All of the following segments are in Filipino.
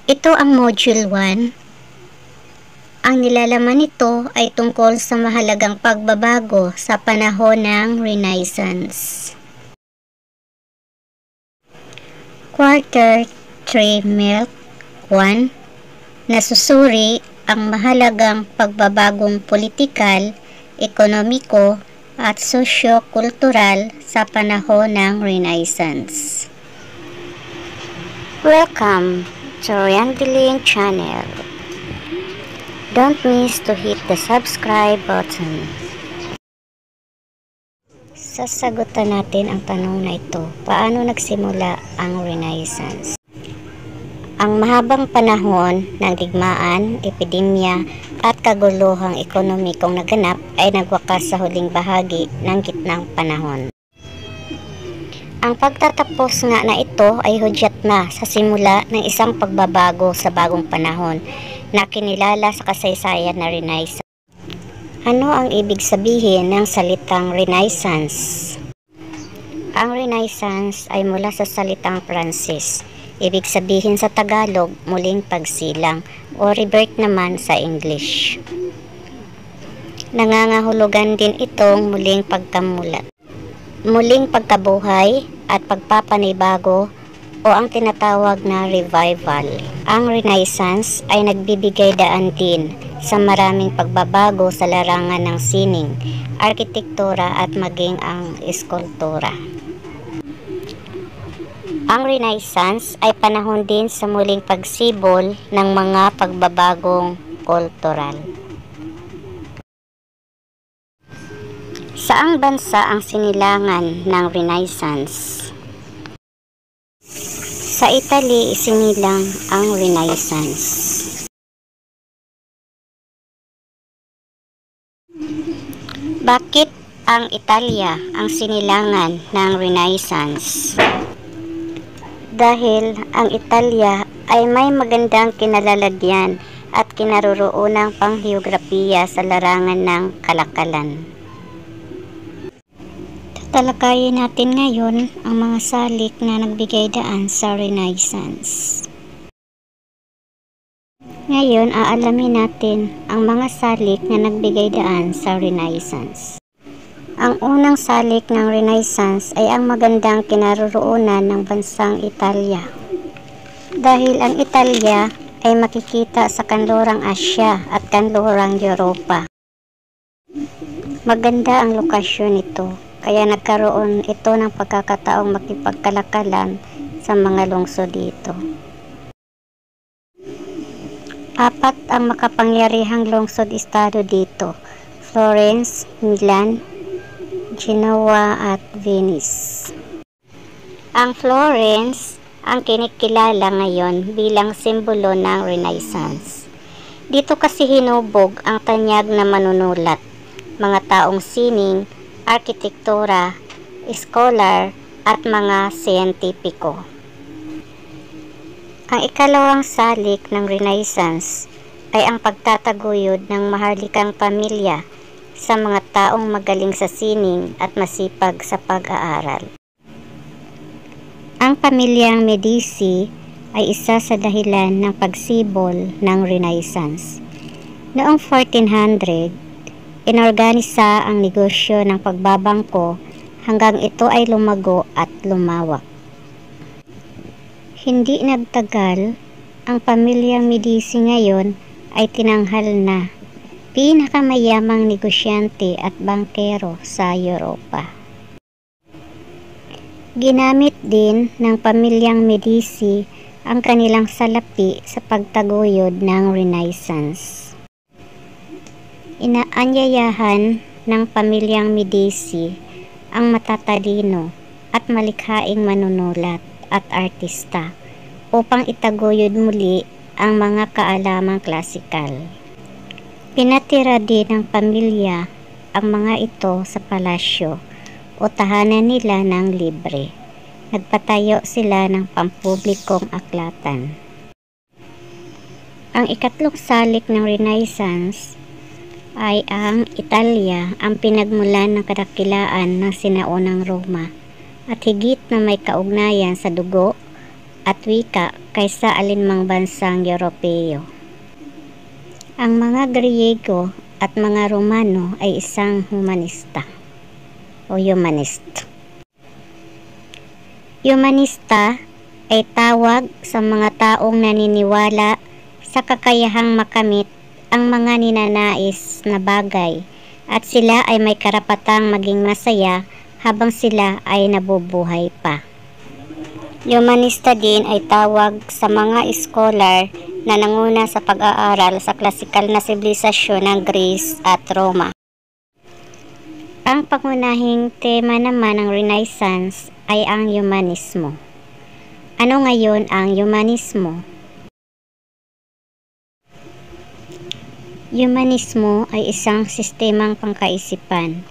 Ito ang Module 1. Ang nilalaman nito ay tungkol sa mahalagang pagbabago sa panahon ng Renaissance. Quarter 3 Milk 1. Nasusuri ang mahalagang pagbabagong politikal, ekonomiko at sosyo-kultural sa panahon ng Renaissance. Welcome to Riandeling Channel. Don't miss to hit the subscribe button. Sasagutan natin ang tanong na ito. Paano nagsimula ang Renaissance? Ang mahabang panahon ng digmaan, epidemya at kaguluhang ekonomikong naganap ay nagwakas sa huling bahagi ng gitnang panahon. Ang pagtatapos nga na ito ay hudyat na sa simula ng isang pagbabago sa bagong panahon na kinilala sa kasaysayan na Renaissance. Ano ang ibig sabihin ng salitang Renaissance? Ang Renaissance ay mula sa salitang Pranses. Ibig sabihin sa Tagalog, muling pagsilang o rebirth naman sa English. Nangangahulugan din itong muling pagkamulat, muling pagkabuhay at pagpapanibago o ang tinatawag na revival. Ang Renaissance ay nagbibigay daan din sa maraming pagbabago sa larangan ng sining, arkitektura at maging ang eskultura. Ang Renaissance ay panahon din sa muling pagsibol ng mga pagbabagong kultural. Saang bansa ang sinilangan ng Renaissance? Sa Italy isinilang ang Renaissance. Bakit ang Italia ang sinilangan ng Renaissance? Dahil ang Italia ay may magandang kinalalagyan at kinaroroonang pangheograpiya sa larangan ng kalakalan. Tatalakayin natin ngayon ang mga salik na nagbigay daan sa Renaissance. Ngayon, aalamin natin ang mga salik na nagbigay daan sa Renaissance. Ang unang salik ng Renaissance ay ang magandang kinaroroonan ng bansang Italia. Dahil ang Italia ay makikita sa kanlurang Asya at kanlurang Europa. Maganda ang lokasyon nito, kaya nagkaroon ito ng pagkakataong makipagkalakalan sa mga lungsod dito. 4 ang makapangyarihang lungsod-estado dito: Florence, Milan, Genoa at Venice. Ang Florence ang kinikilala ngayon bilang simbolo ng Renaissance. Dito kasi hinubog ang tanyag na manunulat, mga taong sining, arkitektura, scholar at mga siyentipiko. Ang ikalawang salik ng Renaissance ay ang pagtataguyod ng maharlikang pamilya sa mga taong magaling sa sining at masipag sa pag-aaral. Ang pamilyang Medici ay isa sa dahilan ng pagsibol ng Renaissance. Noong 1400, inorganisa ang negosyo ng pagbabangko hanggang ito ay lumago at lumawak. Hindi nagtagal, ang pamilyang Medici ngayon ay tinanghal na pinakamayamang negosyante at bangkero sa Europa. Ginamit din ng pamilyang Medici ang kanilang salapi sa pagtaguyod ng Renaissance. Inaanyayahan ng pamilyang Medici ang matatalino at malikhaing manunulat at artista upang itaguyod muli ang mga kaalamang klasikal. Pinatira din ng pamilya ang mga ito sa palasyo o tahanan nila ng libre. Nagpatayo sila ng pampublikong aklatan. Ang ikatlong salik ng Renaissance ay ang Italia, ang pinagmulan ng kadakilaan ng sinaunang Roma at higit na may kaugnayan sa dugo at wika kaysa alinmang bansang Europeo. Ang mga Griego at mga Romano ay isang humanista o humanist. Humanista ay tawag sa mga taong naniniwala sa kakayahang makamit ang mga ninanais na bagay at sila ay may karapatang maging masaya habang sila ay nabubuhay pa. Humanista din ay tawag sa mga scholar na nanguna sa pag-aaral sa klasikal na sibilisasyon ng Greece at Roma. Ang pangunahing tema naman ng Renaissance ay ang humanismo. Ano ngayon ang humanismo? Humanismo ay isang sistemang pangkaisipan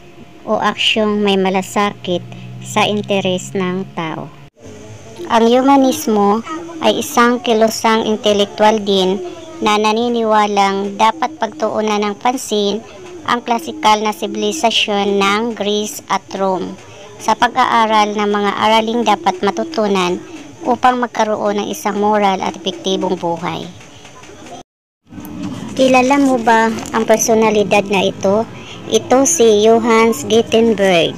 o aksyong may malasakit sa interes ng tao. Ang humanismo ay isang kilusang intelektual din na naniniwalang dapat pagtuunan ng pansin ang klasikal na sibilisasyon ng Greece at Rome sa pag-aaral ng mga araling dapat matutunan upang magkaroon ng isang moral at epektibong buhay. Kilala mo ba ang personalidad na ito? Ito si Johannes Gutenberg.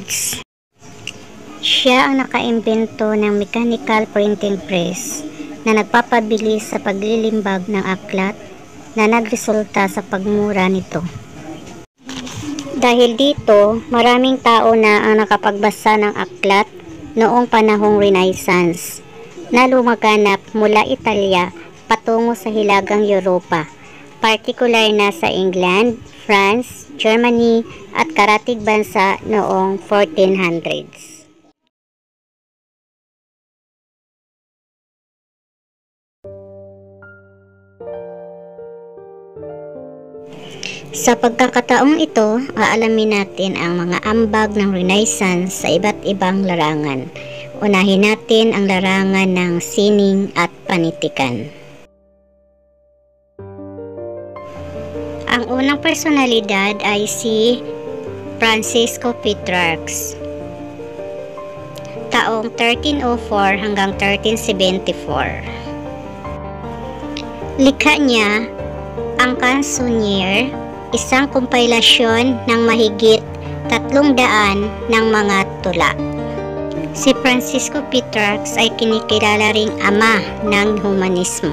Siya ang nakaimbento ng mechanical printing press na nagpapabilis sa paglilimbag ng aklat na nagresulta sa pagmura nito. Dahil dito, maraming tao na ang nakapagbasa ng aklat noong panahong Renaissance na lumaganap mula Italia patungo sa hilagang Europa, partikular na sa England, France, Germany at karatig bansa noong 1400s. Sa pagkakataong ito, aalamin natin ang mga ambag ng Renaissance sa iba't ibang larangan. Unahin natin ang larangan ng sining at panitikan. Ang unang personalidad ay si Francisco Petrarch, taong 1304 hanggang 1374. Likha niya ang Canzoniere, isang kompilasyon ng mahigit 300 ng mga tula. Si Francisco Petrarch ay kinikilala ring ama ng humanismo.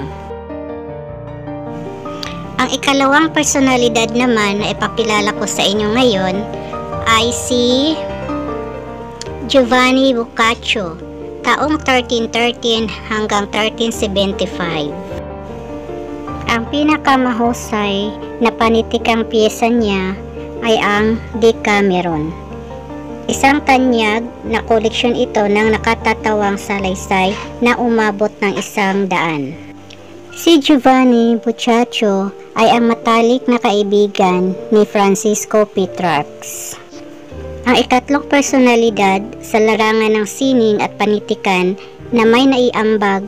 Ang ikalawang personalidad naman na ipakilala ko sa inyo ngayon ay si Giovanni Boccaccio, taong 1313 hanggang 1375. Ang pinakamahusay na panitikang piyesa niya ay ang Decameron. Isang tanyag na koleksyon ito ng nakatatawang salaysay na umabot ng 100. Si Giovanni Boccaccio ay ang matalik na kaibigan ni Francisco Petrarch. Ang ikatlong personalidad sa larangan ng sining at panitikan na may naiambag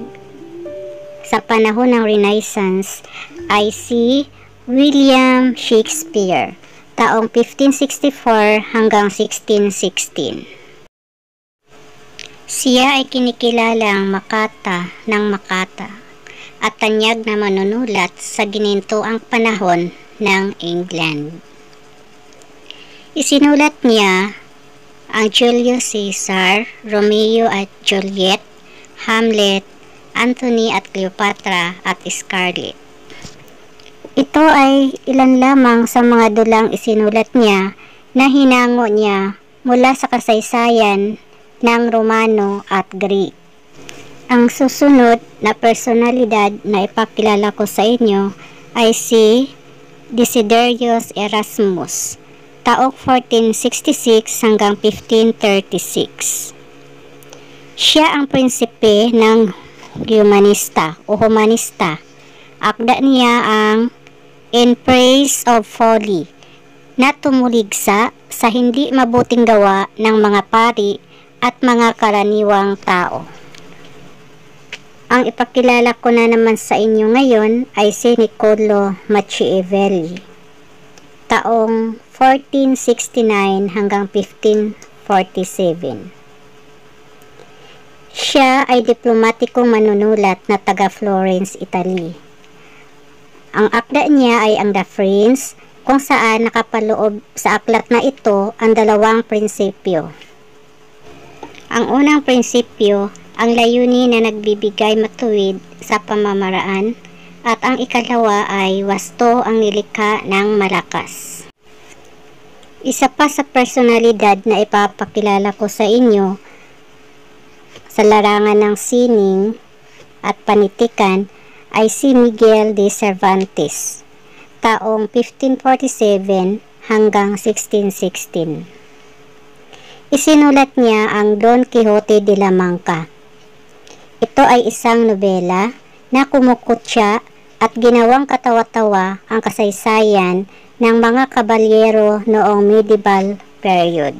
sa panahon ng Renaissance ay si William Shakespeare, taong 1564 hanggang 1616. Siya ay kinikilalang Makata ng Makata at tanyag na manunulat sa ginintoang panahon ng England. Isinulat niya ang Julius Caesar, Romeo at Juliet, Hamlet, Antony at Cleopatra at Scarlett. Ito ay ilan lamang sa mga dulang isinulat niya na hinango niya mula sa kasaysayan ng Romano at Greek. Ang susunod na personalidad na ipakilala ko sa inyo ay si Desiderius Erasmus, taong 1466 hanggang 1536. Siya ang prinsipe ng humanista o humanista. Akda niya ang In Praise of Folly na tumuligsa sa hindi mabuting gawa ng mga pari at mga karaniwang tao. Ang ipakilala ko na naman sa inyo ngayon ay si Niccolò Machiavelli, taong 1469 hanggang 1547. Siya ay diplomatikong manunulat na taga Florence, Italy. Ang akda niya ay ang The Prince, kung saan nakapaloob sa aklat na ito ang dalawang prinsipyo. Ang unang prinsipyo, ang layunin na nagbibigay matuwid sa pamamaraan, at ang ikalawa ay wasto ang nilikha ng malakas. Isa pa sa personalidad na ipapakilala ko sa inyo sa larangan ng sining at panitikan ay si Miguel de Cervantes, taong 1547 hanggang 1616. Isinulat niya ang Don Quixote de la Mancha. Ito ay isang nobela na kumukutya at ginawang katawa-tawa ang kasaysayan ng mga kabalyero noong medieval period.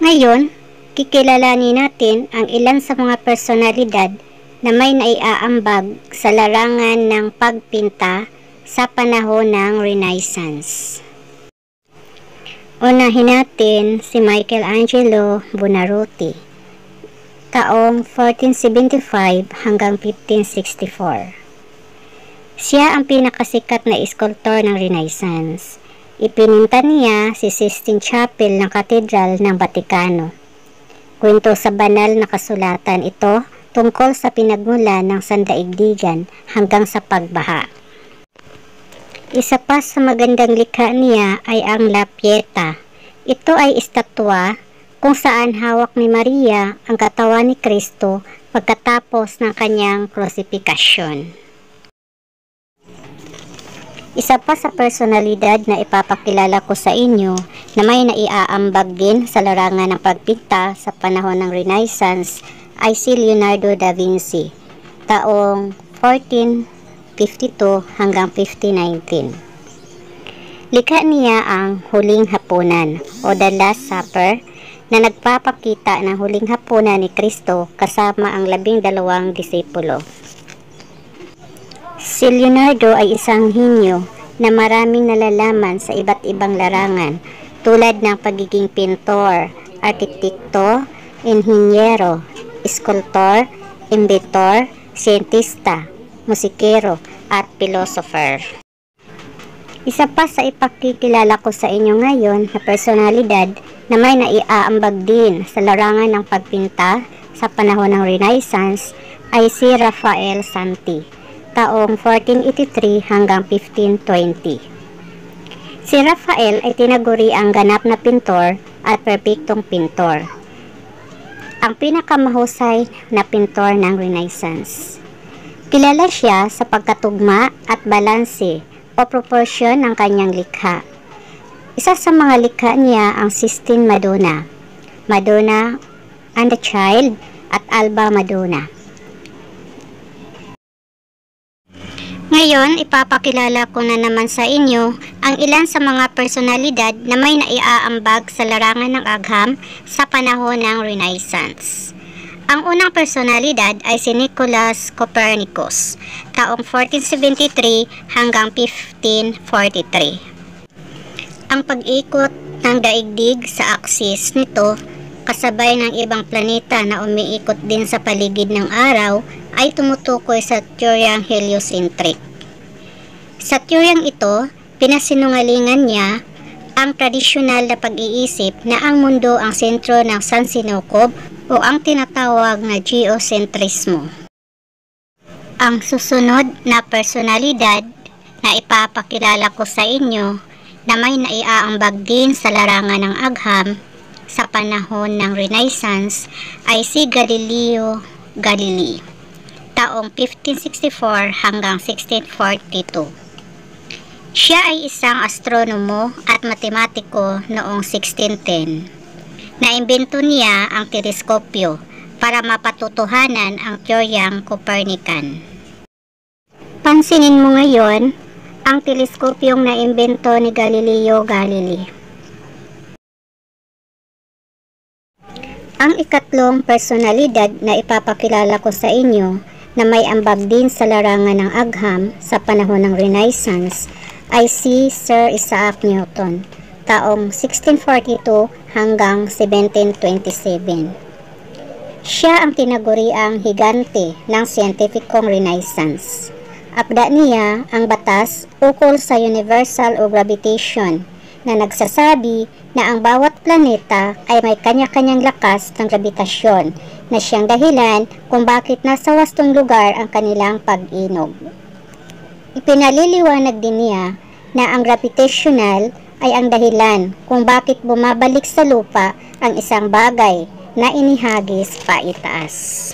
Ngayon, kikilalanin natin ang ilan sa mga personalidad na may naiaambag sa larangan ng pagpinta sa panahon ng Renaissance. Unahin natin si Michelangelo Buonarroti, taong 1475 hanggang 1564. Siya ang pinakasikat na iskultor ng Renaissance. Ipininta niya si Sistine Chapel ng Katedral ng Vatikano. Kwento sa banal na kasulatan ito tungkol sa pinagmulan ng sandaigdigan hanggang sa pagbaha. Isa pa sa magandang likha niya ay ang La Pieta. Ito ay estatwa kung saan hawak ni Maria ang katawan ni Kristo pagkatapos ng kanyang krusipikasyon. Isa pa sa personalidad na ipapakilala ko sa inyo na may naiaambag din sa larangan ng pagpinta sa panahon ng Renaissance ay si Leonardo da Vinci, taong 1452 hanggang 1519. Likha niya ang Huling Hapunan o The Last Supper na nagpapakita ng huling hapunan ni Kristo kasama ang 12 disipulo. Si Leonardo ay isang henyo na maraming nalalaman sa iba't ibang larangan tulad ng pagiging pintor, arkitekto, inhinyero, iskultor, imbitor, siyentista, musikero, at philosopher. Isa pa sa ipakikilala ko sa inyo ngayon na personalidad na may naiaambag din sa larangan ng pagpinta sa panahon ng Renaissance ay si Rafael Santi, taong 1483 hanggang 1520. Si Rafael ay tinaguri ang ganap na pintor at perpektong pintor. Ang pinakamahusay na pintor ng Renaissance. Kilala siya sa pagkatugma at balanse o proporsyon ng kanyang likha. Isa sa mga likha niya ang Sistine Madonna, Madonna and the Child at Alba Madonna. Ngayon, ipapakilala ko na naman sa inyo ang ilan sa mga personalidad na may naiaambag sa larangan ng agham sa panahon ng Renaissance. Ang unang personalidad ay si Nicolas Copernicus, taong 1473 hanggang 1543. Ang pag-ikot ng daigdig sa aksis nito kasabay ng ibang planeta na umiikot din sa paligid ng araw ay tumutukoy sa teoryang heliocentric. Sa teoryang ito, pinasinungalingan niya ang tradisyonal na pag-iisip na ang mundo ang sentro ng sansinukob o ang tinatawag na geocentrismo. Ang susunod na personalidad na ipapakilala ko sa inyo na may naiaambag din sa larangan ng agham sa panahon ng Renaissance ay si Galileo Galilei, taong 1564 hanggang 1642. Siya ay isang astronomo at matematiko noong 1610. Naimbento niya ang teleskopyo para mapatutuhanan ang teoryang Copernican. Pansinin mo ngayon ang teleskopyong naimbento ni Galileo Galilei. Ang ikatlong personalidad na ipapakilala ko sa inyo na may ambag din sa larangan ng agham sa panahon ng Renaissance ay si Sir Isaac Newton, taong 1642 hanggang 1727. Siya ang tinaguriang higante ng siyentifikong Renaissance. Akda niya ang batas ukol sa universal o gravitation na nagsasabi na ang bawat planeta ay may kanya-kanyang lakas ng grabitasyon na siyang dahilan kung bakit nasa wastong lugar ang kanilang pag-inog. Ipinaliliwanag din niya na ang gravitational ay ang dahilan kung bakit bumabalik sa lupa ang isang bagay na inihagis paitaas.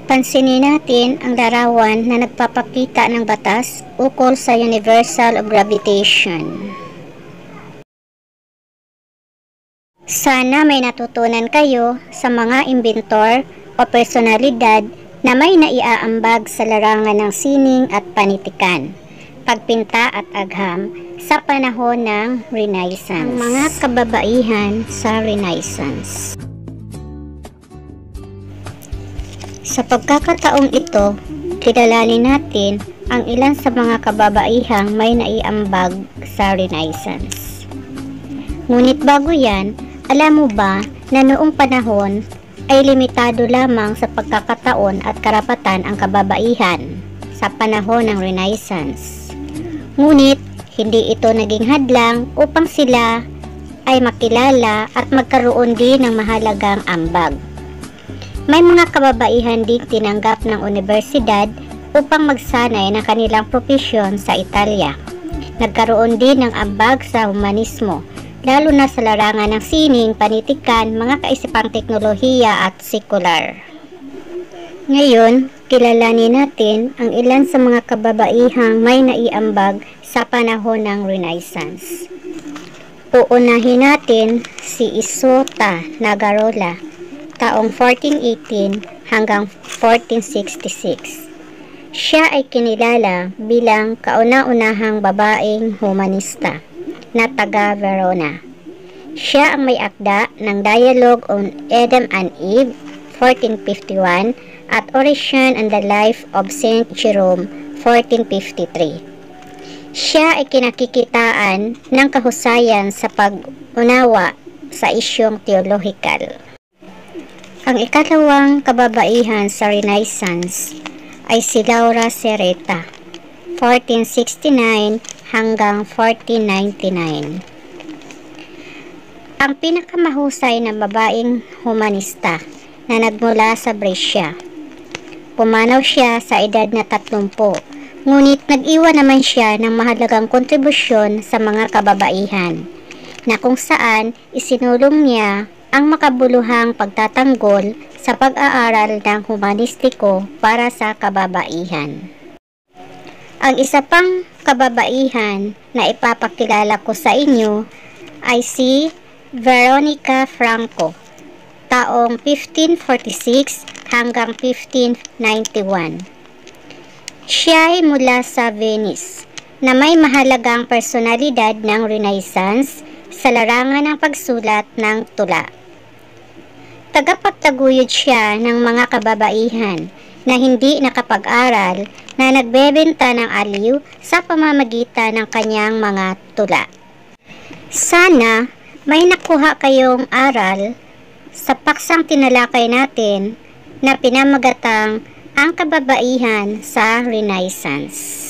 Pansinin natin ang larawan na nagpapakita ng batas ukol sa universal gravitation. Sana may natutunan kayo sa mga inventor o personalidad na may naiaambag sa larangan ng sining at panitikan, pagpinta at agham sa panahon ng Renaissance. Ang mga kababaihan sa Renaissance. Sa pagkakataong ito, kilalanin natin ang ilan sa mga kababaihang may naiambag sa Renaissance. Ngunit bago yan, alam mo ba na noong panahon ay limitado lamang sa pagkakataon at karapatan ang kababaihan sa panahon ng Renaissance. Ngunit hindi ito naging hadlang upang sila ay makilala at magkaroon din ng mahalagang ambag. May mga kababaihan din tinanggap ng universidad upang magsanay ng kanilang propesyon sa Italia. Nagkaroon din ng ambag sa humanismo, lalo na sa larangan ng sining, panitikan, mga kaisipang teknolohiya at sekular. Ngayon, kilalanin natin ang ilan sa mga kababaihang may naiambag sa panahon ng Renaissance. Uunahin natin si Isotta Nagarola, taong 1418 hanggang 1466. Siya ay kinilala bilang kauna-unahang babaeng humanista na taga Verona. Siya ang may akda ng Dialogue on Adam and Eve 1451 at Oration on the Life of Saint Jerome 1453. Siya ay kinakikitaan ng kahusayan sa pag-unawa sa isyong teolohikal. Ang ikalawang kababaihan sa Renaissance ay si Laura Sereta, 1469 hanggang 1499. Ang pinakamahusay na babaeng humanista na nagmula sa Brescia. Pumanaw siya sa edad na 30, ngunit nag-iwan naman siya ng mahalagang kontribusyon sa mga kababaihan, na kung saan isinulong niya ang makabuluhang pagtatanggol sa pag-aaral ng humanistiko para sa kababaihan. Ang isa pang kababaihan na ipapakilala ko sa inyo ay si Veronica Franco, taong 1546 hanggang 1591. Siya ay mula sa Venice, na may mahalagang personalidad ng Renaissance sa larangan ng pagsulat ng tula. Tagapagtaguyod siya ng mga kababaihan na hindi nakapag-aral na nagbebenta ng aliw sa pamamagitan ng kanyang mga tula. Sana may nakuha kayong aral sa paksang tinalakay natin na pinamagatang ang kababaihan sa Renaissance.